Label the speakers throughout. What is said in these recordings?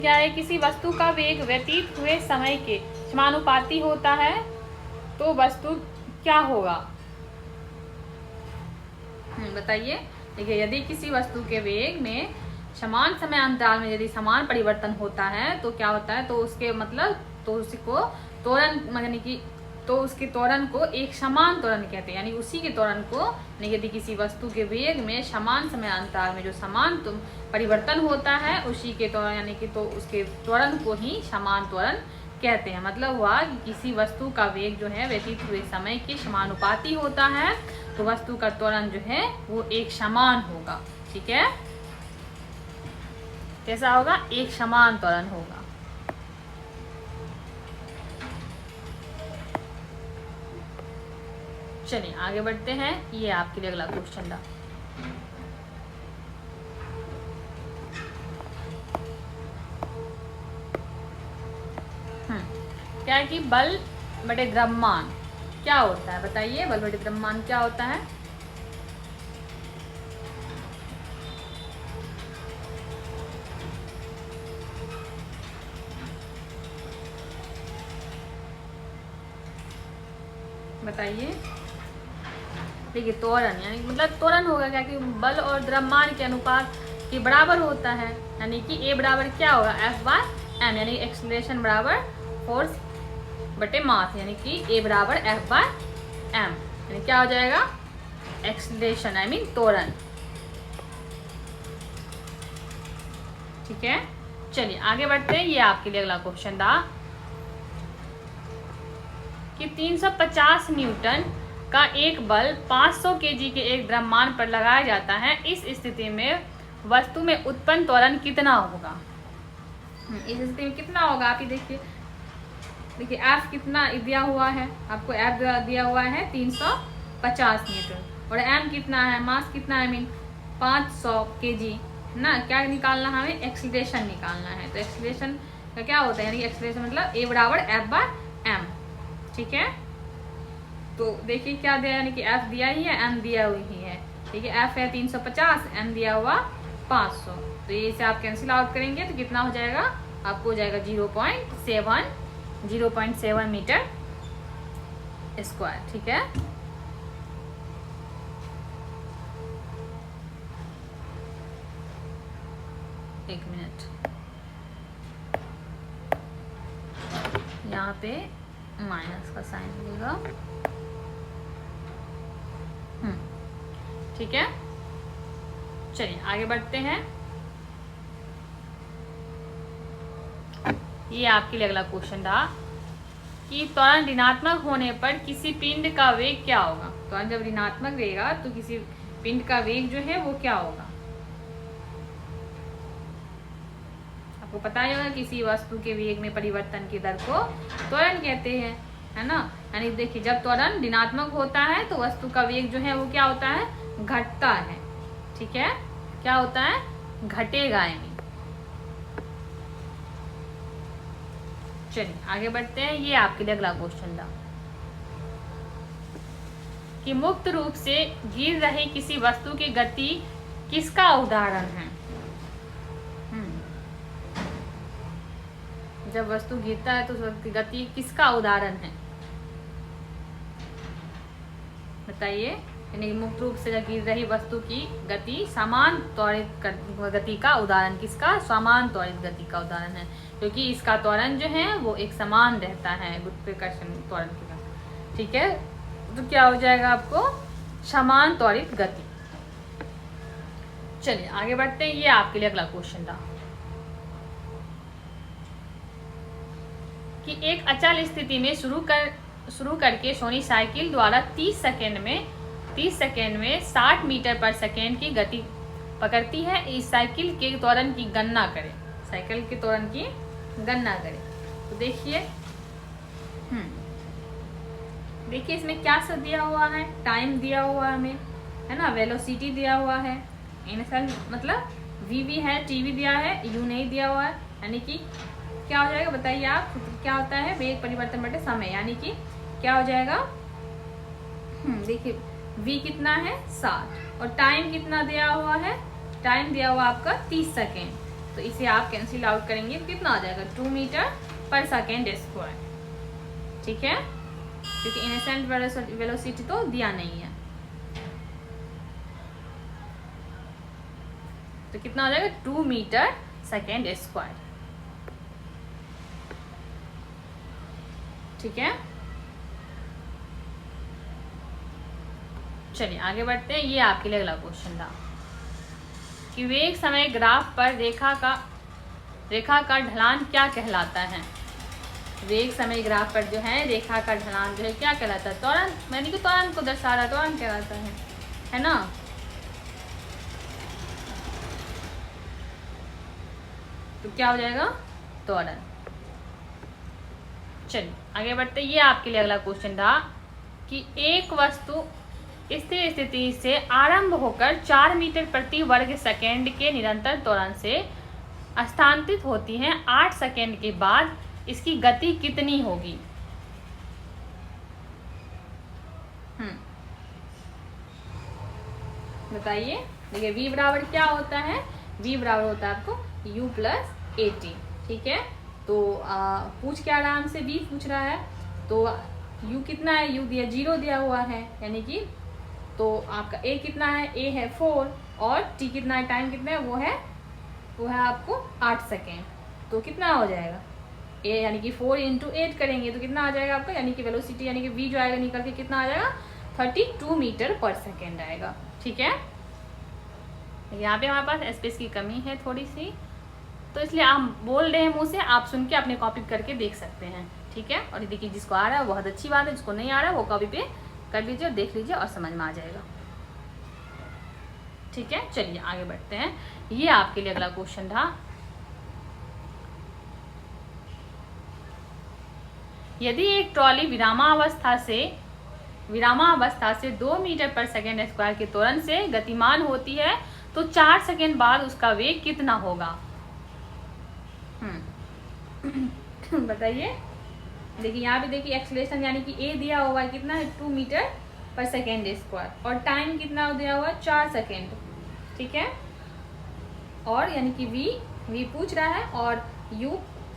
Speaker 1: क्या है, किसी वस्तु का वेग व्यतीत हुए समय के समानुपाती होता है तो वस्तु क्या होगा? बताइए। देखिए, यदि किसी वस्तु के वेग में समान समय अंतराल में यदि समान परिवर्तन होता है तो क्या होता है, तो उसके मतलब तो उसको त्वरण यानी कि तो उसके त्वरण को एक समान त्वरण कहते हैं। यानी उसी के त्वरण को, यदि किसी वस्तु के वेग में समान समय अंतराल में जो समान परिवर्तन होता है उसी के त्वरण यानी कि तो उसके त्वरण को ही समान त्वरण कहते हैं। मतलब हुआ कि किसी वस्तु का वेग जो है व्यतीत हुए समय के समानुपाती होता है तो वस्तु का त्वरण जो है वो एक समान होगा। ठीक है, कैसा होगा? एक समान त्वरण होगा। चलिए आगे बढ़ते हैं। ये आपके लिए अगला क्वेश्चन था। क्या है कि बल बटे द्रव्यमान क्या होता है? बताइए, बल बटे द्रव्यमान क्या होता है? बताइए। देखिए, त्वरण यानी मतलब त्वरण होगा क्या कि बल और द्रव्यमान के अनुपात के बराबर होता है। यानी कि ए बराबर क्या होगा? एफ बाय एम, यानी एक्सेलरेशन बराबर फोर्स बटे मास, यानी कि ए बराबर एफ बाय एम, यानी क्या हो जाएगा? एक्सेलरेशन आई मीन त्वरण। ठीक है, चलिए आगे बढ़ते हैं। ये आपके लिए अगला क्वेश्चन था कि 350 न्यूटन का एक बल 500 केजी के एक द्रव्यमान पर लगाया जाता है। इस स्थिति में वस्तु में उत्पन्न त्वरण कितना होगा? इस स्थिति में कितना होगा? आप ही देखिए। देखिए एफ कितना दिया हुआ है आपको? एफ दिया हुआ है 350 न्यूटन और एम कितना है? मास कितना है? मीन 500 केजी ना। क्या निकालना है हमें? एक्सीलरेशन निकालना है। तो एक्सीलरेशन का क्या होता है? यानी एक्सीलरेशन मतलब ए बराबर एफ बाय एम। ठीक है, तो देखिए क्या दिया, यानी कि एफ दिया ही है, एम दिया हुई ही है। ठीक है, एफ है 350, एम दिया हुआ 500। तो ये से आप कैंसिल आउट करेंगे तो कितना हो जाएगा? आपको हो जाएगा 0.7 मीटर स्क्वायर। ठीक है, एक मिनट, यहाँ पे माइनस का साइन लगेगा। ठीक है, चलिए आगे बढ़ते हैं। ये आपके लिए अगला क्वेश्चन था कि त्वरण ऋणात्मक होने पर किसी पिंड का वेग क्या होगा? त्वरण जब ऋणात्मक रहेगा तो किसी पिंड का वेग जो है वो क्या होगा? आपको पता ही होगा किसी वस्तु के वेग में परिवर्तन की दर को त्वरण कहते हैं, है ना। यानी देखिए, जब त्वरण ऋणात्मक होता है तो वस्तु का वेग जो है वो क्या होता है? घटता है। ठीक है, क्या होता है? घटेगा। यानी चलिए आगे बढ़ते हैं। ये आपके लिए अगला क्वेश्चन था कि मुक्त रूप से गिर रही किसी वस्तु की गति किसका उदाहरण है? जब वस्तु गिरता है तो उस गति किसका उदाहरण है? बताइए। यानी मुक्त रूप से गिर रही वस्तु की गति समान त्वरित गति का उदाहरण किसका? समान त्वरित गति का उदाहरण है, क्योंकि इसका त्वरण जो है वो एक समान रहता है गुरुत्वाकर्षण त्वरण के साथ। ठीक है, तो क्या हो जाएगा आपको? समान त्वरित गति। चलिए आगे बढ़ते हैं। ये आपके लिए अगला क्वेश्चन था कि एक अचल स्थिति में शुरू करके सोनी साइकिल द्वारा 30 सेकेंड में 60 मीटर पर सेकेंड की गति पकड़ती है। इस साइकिल के त्वरण की गणना करें। साइकिल के त्वरण की गणना करें। तो देखिए, देखिए इसमें क्या सब दिया हुआ है? टाइम दिया हुआ है हमें, है ना। वेलोसिटी दिया हुआ है, इनिशियल मतलब वी है, टीवी दिया है, यू नहीं दिया हुआ है। यानी कि क्या हो जाएगा? बताइए आप, क्या होता है? वेग परिवर्तन बटे समय, यानी कि क्या हो जाएगा? देखिए v कितना है? 60 और टाइम कितना दिया हुआ है? टाइम दिया हुआ आपका 30 सेकेंड, तो इसे आप कैंसिल आउट करेंगे तो कितना आ जाएगा 2 मीटर पर सेकेंड स्क्वायर। ठीक है, क्योंकि इनिशियल वेलोसिटी तो दिया नहीं है। तो कितना हो जाएगा 2 मीटर सेकेंड स्क्वायर। ठीक है, चलिए आगे बढ़ते हैं। ये आपके लिए अगला क्वेश्चन था कि वेग समय ग्राफ पर रेखा का ढलान क्या कहलाता है। वेग समय ग्राफ पर जो है रेखा का ढलान जो है क्या कहलाता है, त्वरण, मैंने कि त्वरण को दर्शा रहा, त्वरण कहलाता है ना। तो क्या हो जाएगा त्वरण। चलिए आगे बढ़ते। ये आपके लिए अगला क्वेश्चन था कि एक वस्तु स्थिर स्थिति से आरंभ होकर 4 मीटर प्रति वर्ग सेकेंड के निरंतर त्वरण से स्थानांतरित होती है, 8 सेकेंड के बाद इसकी गति कितनी होगी। बताइए। देखिए v बराबर क्या होता है, v बराबर होता है आपको u प्लस AT। ठीक है, तो पूछ क्या रहा हमसे, v पूछ रहा है, तो u कितना है, u दिया 0 दिया हुआ है, यानी कि तो आपका a कितना है, a है 4 और t कितना है, टाइम कितना है, वो है आपको 8 सेकेंड। तो कितना हो जाएगा a यानी कि 4 × 8 करेंगे तो कितना आ जाएगा आपका, यानी कि वेलोसिटी यानी कि v जो आएगा निकल के कितना आ जाएगा 32 मीटर पर सेकेंड आएगा। ठीक है, यहाँ पे हमारे पास स्पेस की कमी है थोड़ी सी, तो इसलिए हम बोल रहे हैं मुँह से, आप सुन के अपने कॉपी करके देख सकते हैं। ठीक है, और देखिए जिसको आ रहा है बहुत अच्छी बात है, जिसको नहीं आ रहा है वो कॉपी पे कर लीजिए और देख लीजिए और समझ में आ जाएगा। ठीक है, चलिए आगे बढ़ते हैं। ये आपके लिए अगला क्वेश्चन था, यदि एक ट्रॉली विरामावस्था से 2 मीटर पर सेकेंड स्क्वायर के त्वरण से गतिमान होती है तो 4 सेकेंड बाद उसका वेग कितना होगा। बताइए। देखिए यहाँ पे देखिए एक्सेलरेशन यानी कि a दिया हुआ है कितना है 2 मीटर पर सेकेंड स्क्वायर और टाइम कितना दिया हुआ है 4 सेकेंड। ठीक है, और यानी कि v पूछ रहा है और u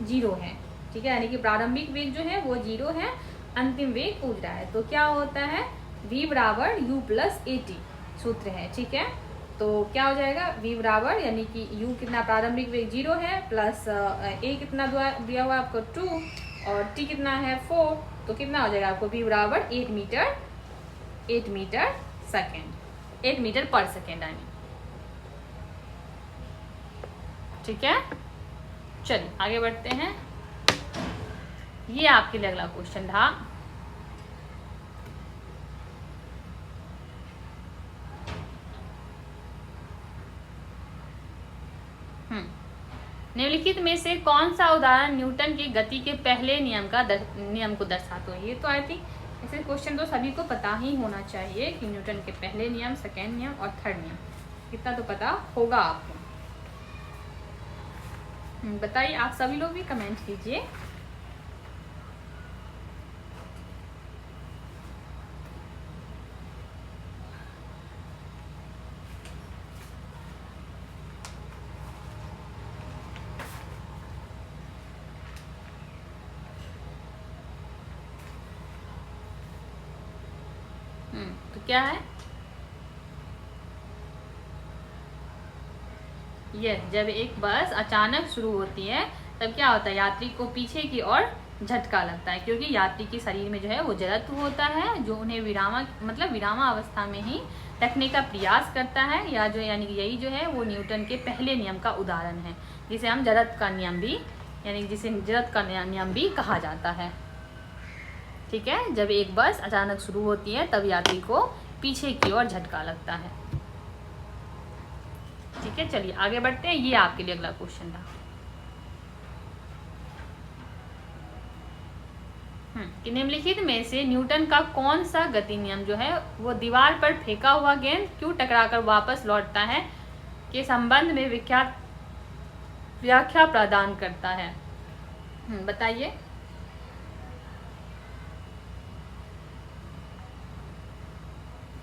Speaker 1: 0 है। ठीक है, यानी कि प्रारंभिक वेग जो है वो 0 है, अंतिम वेग पूछ रहा है। तो क्या होता है v बराबर u प्लस AT सूत्र है। ठीक है, तो क्या हो जाएगा v बराबर यानी कि u कितना प्रारंभिक वेग 0 है प्लस a कितना दिया हुआ है आपको 2 और t कितना है 4, तो कितना हो जाएगा आपको v बराबर 8 मीटर सेकेंड, 8 मीटर पर सेकेंड आई मीन। ठीक है, चलिए आगे बढ़ते हैं। ये आपके लिए अगला क्वेश्चन था, निम्नलिखित में से कौन सा उदाहरण न्यूटन की गति के पहले नियम को दर्शाता है। ये तो आई थिंक ऐसे क्वेश्चन तो सभी को पता ही होना चाहिए कि न्यूटन के पहले नियम, सेकेंड नियम और थर्ड नियम, इतना तो पता होगा आपको। बताइए, आप सभी लोग भी कमेंट कीजिए। तो क्या है ये, जब एक बस अचानक शुरू होती है तब क्या होता है, यात्री को पीछे की ओर झटका लगता है, क्योंकि यात्री के शरीर में जो है वो जड़त्व होता है जो उन्हें विरामा अवस्था में ही रखने का प्रयास करता है, या जो यानी कि यही जो है वो न्यूटन के पहले नियम का उदाहरण है, जिसे हम जड़त्व का नियम भी कहा जाता है। ठीक है, जब एक बस अचानक शुरू होती है तब यात्री को पीछे की ओर झटका लगता है। ठीक है, चलिए आगे बढ़ते हैं। ये आपके लिए अगला क्वेश्चन था कि निम्नलिखित में से न्यूटन का कौन सा गति नियम जो है वो दीवार पर फेंका हुआ गेंद क्यों टकराकर वापस लौटता है के संबंध में व्याख्या प्रदान करता है। बताइए।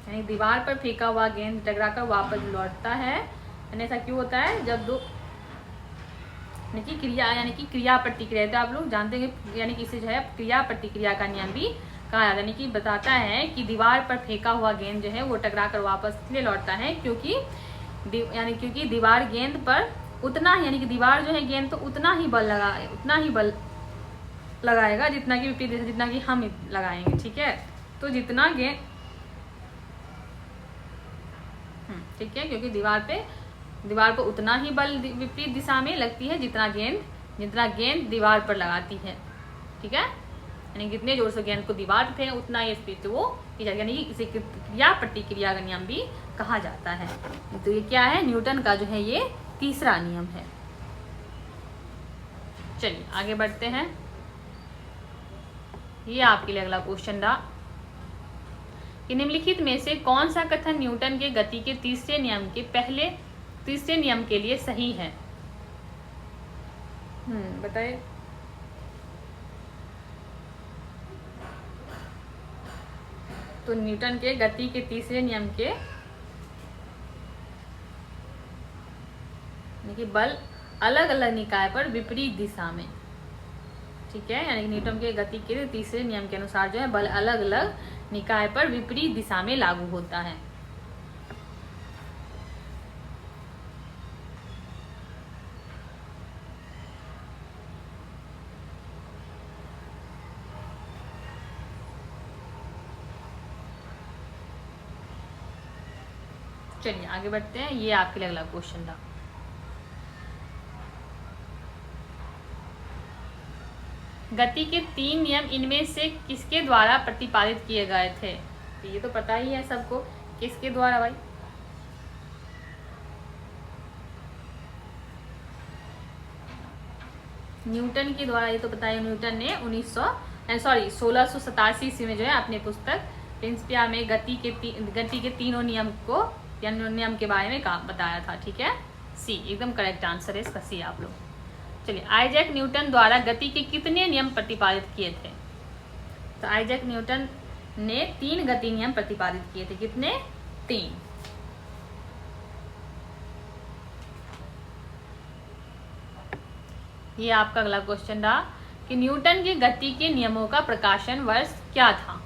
Speaker 1: यानी दीवार पर फेंका हुआ गेंद टकराकर वापस लौटता है, यानी ऐसा क्यों होता है, जब यानी कि क्रिया यानी कि क्रिया प्रतिक्रिया, तो आप लोग जानते हैं यानी कि इसे जो है क्रिया प्रतिक्रिया का नियम भी कहा जाता है। यानी कि बताता है कि दीवार पर फेंका हुआ गेंद जो है वो टकरा कर वापस इसलिए लौटता है क्योंकि दीवार गेंद पर उतना यानी कि दीवार जो है गेंद तो उतना ही बल लगाएगा जितना कि विपरीत दिशा, जितना कि हम लगाएंगे। ठीक है, तो जितना गेंद ठीक है, क्योंकि दीवार पर उतना ही बल विपरीत दिशा में लगती है जितना गेंद दीवार पर लगाती है। ठीक है, यानी कितने जोर से गेंद को दीवार पे फेंके उतना ही स्पीड से वो की जाएगी, यानी कि इसे क्रिया प्रतिक्रिया का नियम भी कहा जाता है। तो ये क्या है, न्यूटन का जो है ये तीसरा नियम है। चलिए आगे बढ़ते हैं। ये आपके लिए अगला क्वेश्चन रहा कि निम्नलिखित में से कौन सा कथन न्यूटन के गति के तीसरे नियम के लिए सही है। बताइए। तो न्यूटन के गति के तीसरे नियम के यानी कि बल अलग अलग निकाय पर विपरीत दिशा में। ठीक है, यानी कि न्यूटन के गति के तीसरे नियम के अनुसार जो है बल अलग अलग निकाय पर विपरीत दिशा में लागू होता है। चलिए आगे बढ़ते हैं। ये आपके लिए अगला क्वेश्चन था। गति के 3 नियम इनमें से किसके द्वारा प्रतिपादित किए गए थे। तो ये तो पता ही है सबको, किसके द्वारा भाई। न्यूटन के द्वारा, ये तो पता है। न्यूटन ने 1687 ईस्वी में जो है अपनी पुस्तक प्रिंसिपिया में गति के तीनों नियम को या नियम के बारे में बताया था। ठीक है, सी एकदम करेक्ट आंसर है इसका, सी आप लोग। चलिए, आइजैक न्यूटन द्वारा गति के कितने नियम प्रतिपादित किए थे। तो आइजैक न्यूटन ने 3 गति नियम प्रतिपादित किए थे। कितने? 3। ये आपका अगला क्वेश्चन रहा कि न्यूटन के गति के नियमों का प्रकाशन वर्ष क्या था।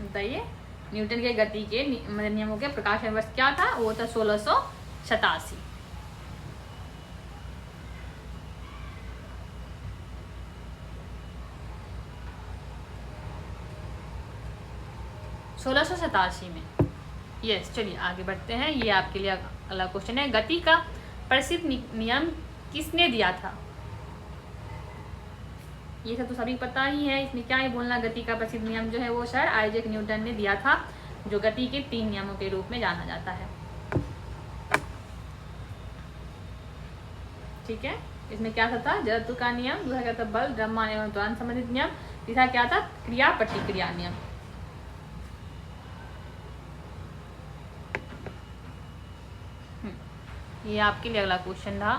Speaker 1: बताइए, न्यूटन के गति के नियमों के प्रकाशन वर्ष क्या था। वो था 1687। में। यस, चलिए आगे बढ़ते हैं। ये आपके लिए अगला क्वेश्चन है। गति का प्रसिद्ध नियम किसने दिया था। ये सब तो सभी पता ही है, इसमें क्या है बोलना। गति का प्रसिद्ध नियम जो है वो सर आइजैक न्यूटन ने दिया था, जो गति के 3 नियमों के रूप में जाना जाता है। ठीक है, इसमें क्या था, जड़त्व का नियम, दूसरा क्या था बल, द्रव्यमान एवं त्वरण संबंधित नियम, तीसरा क्या था क्रिया प्रतिक्रिया नियम। ये आपके लिए अगला क्वेश्चन रहा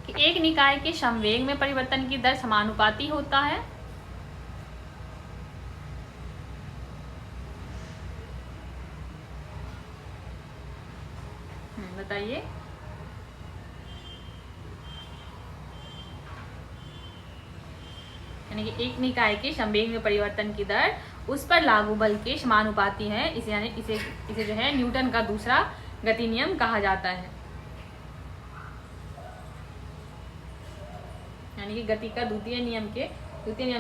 Speaker 1: कि एक निकाय के संवेग में परिवर्तन की दर समानुपाती होता है। बताइए। यानी कि एक निकाय के संवेग में परिवर्तन की दर उस पर लागू बल के समानुपाती है। इसे जो है न्यूटन का दूसरा गति नियम कहा जाता है। यानी कि गति का द्वितीय नियम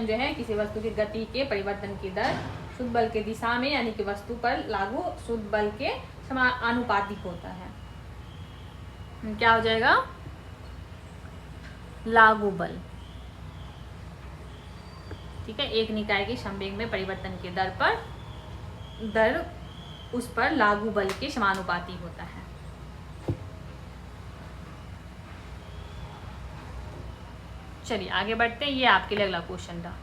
Speaker 1: जो है किसी वस्तु की गति के परिवर्तन की दर शुद्ध बल के दिशा में यानी कि वस्तु पर लागू शुद्ध बल के समानुपातिक होता है। क्या हो जाएगा, लागू बल। ठीक है, एक निकाय के संवेग में परिवर्तन की दर उस पर लागू बल के समानुपाती होता है। चलिए आगे बढ़ते हैं। ये आपके लिए अगला क्वेश्चन था।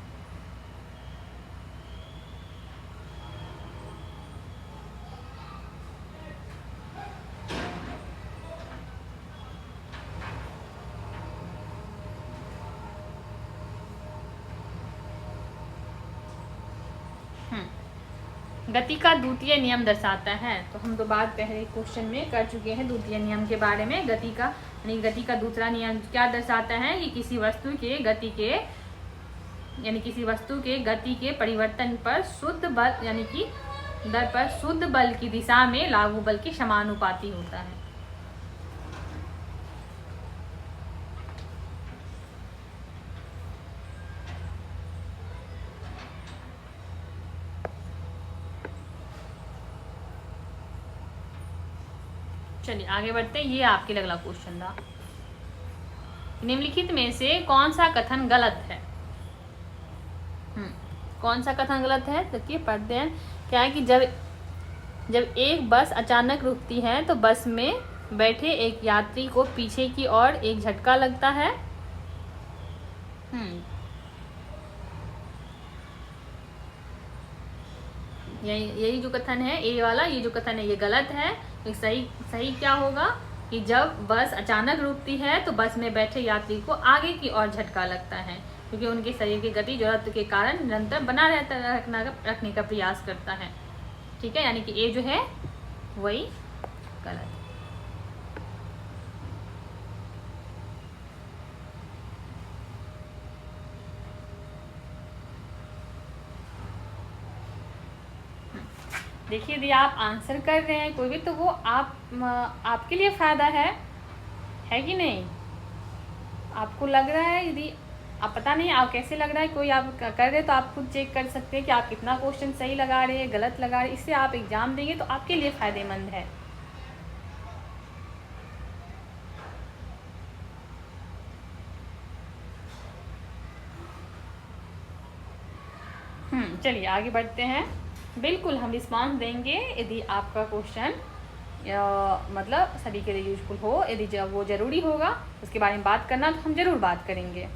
Speaker 1: गति का द्वितीय नियम दर्शाता है। तो हम तो बात पहले क्वेश्चन में कर चुके हैं द्वितीय नियम के बारे में। गति का यानी गति का दूसरा नियम क्या दर्शाता है कि किसी वस्तु के गति के यानी किसी वस्तु के गति के परिवर्तन पर शुद्ध बल यानी कि दर पर शुद्ध बल की दिशा में लागू बल के समानुपाती होता है। चलिए आगे बढ़ते हैं। ये आपके अगला क्वेश्चन था, निम्नलिखित में से कौन सा कथन गलत है। कौन सा कथन गलत है, देखिए पढ़ते हैं। क्या है कि जब एक बस अचानक रुकती है तो बस में बैठे एक यात्री को पीछे की ओर एक झटका लगता है। यही जो कथन है ए वाला, ये जो कथन है ये गलत है। तो सही क्या होगा कि जब बस अचानक रुकती है तो बस में बैठे यात्री को आगे की ओर झटका लगता है, क्योंकि उनके शरीर की गति जरूरत के कारण निरंतर बना रखने का प्रयास करता है। ठीक है, यानी कि ए जो है वही गलत। देखिए यदि आप आंसर कर रहे हैं कोई भी तो वो आपके लिए फ़ायदा है कि नहीं। आपको लग रहा है, यदि आप पता नहीं आप कैसे लग रहा है, कोई आप कर रहे तो आप खुद चेक कर सकते हैं कि आप कितना क्वेश्चन सही लगा रहे हैं गलत लगा रहे हैं। इससे आप एग्ज़ाम देंगे तो आपके लिए फ़ायदेमंद है। चलिए आगे बढ़ते हैं। बिल्कुल हम रिस्पॉन्स देंगे यदि आपका क्वेश्चन मतलब सभी के लिए यूजफुल हो। यदि जब वो ज़रूरी होगा उसके बारे में बात करना तो हम ज़रूर बात करेंगे।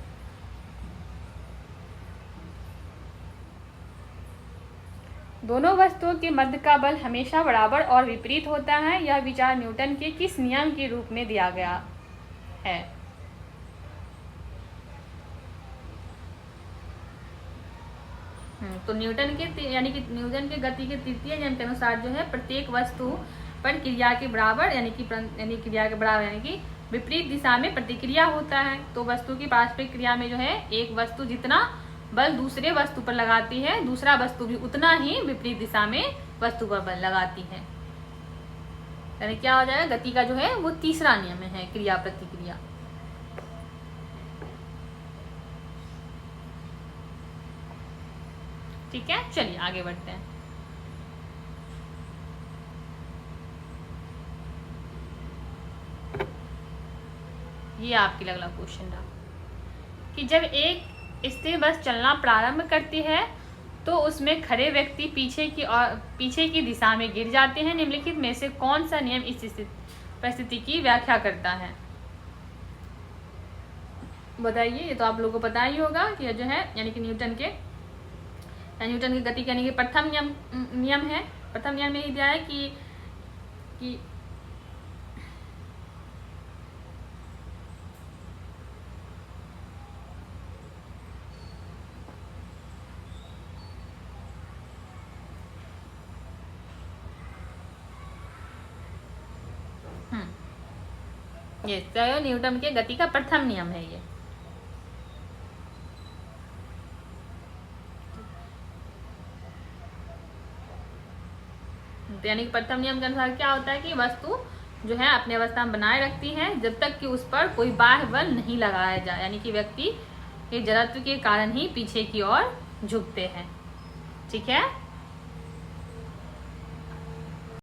Speaker 1: दोनों वस्तुओं के मध्य का बल हमेशा बराबर और विपरीत होता है। यह विचार न्यूटन के किस नियम के रूप में दिया गया है। तो न्यूटन के यानी कि न्यूटन के गति के तृतीय नियम के अनुसार जो है प्रत्येक वस्तु पर क्रिया के बराबर यानी कि विपरीत दिशा में प्रतिक्रिया होता है। तो वस्तु की पारस्परिक क्रिया में जो है एक वस्तु जितना बल दूसरे वस्तु पर लगाती है, दूसरा वस्तु भी उतना ही विपरीत दिशा में वस्तु पर बल लगाती है। यानी क्या हो जाएगा, गति का जो है वो तीसरा नियम है, क्रिया प्रतिक्रिया। ठीक है, चलिए आगे बढ़ते हैं। ये आपके अगला क्वेश्चन था कि जब एक स्थिर बस चलना प्रारंभ करती है तो उसमें खड़े व्यक्ति पीछे की दिशा में गिर जाते हैं। निम्नलिखित में से कौन सा नियम इस परिस्थिति की व्याख्या करता है। बताइए, ये तो आप लोगों को पता ही होगा कि जो है यानी कि न्यूटन के गति यानी कि प्रथम नियम है। प्रथम नियम में ही दिया है कि ये तो न्यूटन के गति का प्रथम नियम है ये। यानी कि प्रथम नियम के अनुसार क्या होता है कि वस्तु जो है अपनी अवस्था में बनाए रखती है जब तक कि उस पर कोई बाह्य बल नहीं लगाया जाए। यानी कि व्यक्ति के जड़त्व के कारण ही पीछे की ओर झुकते हैं। ठीक है।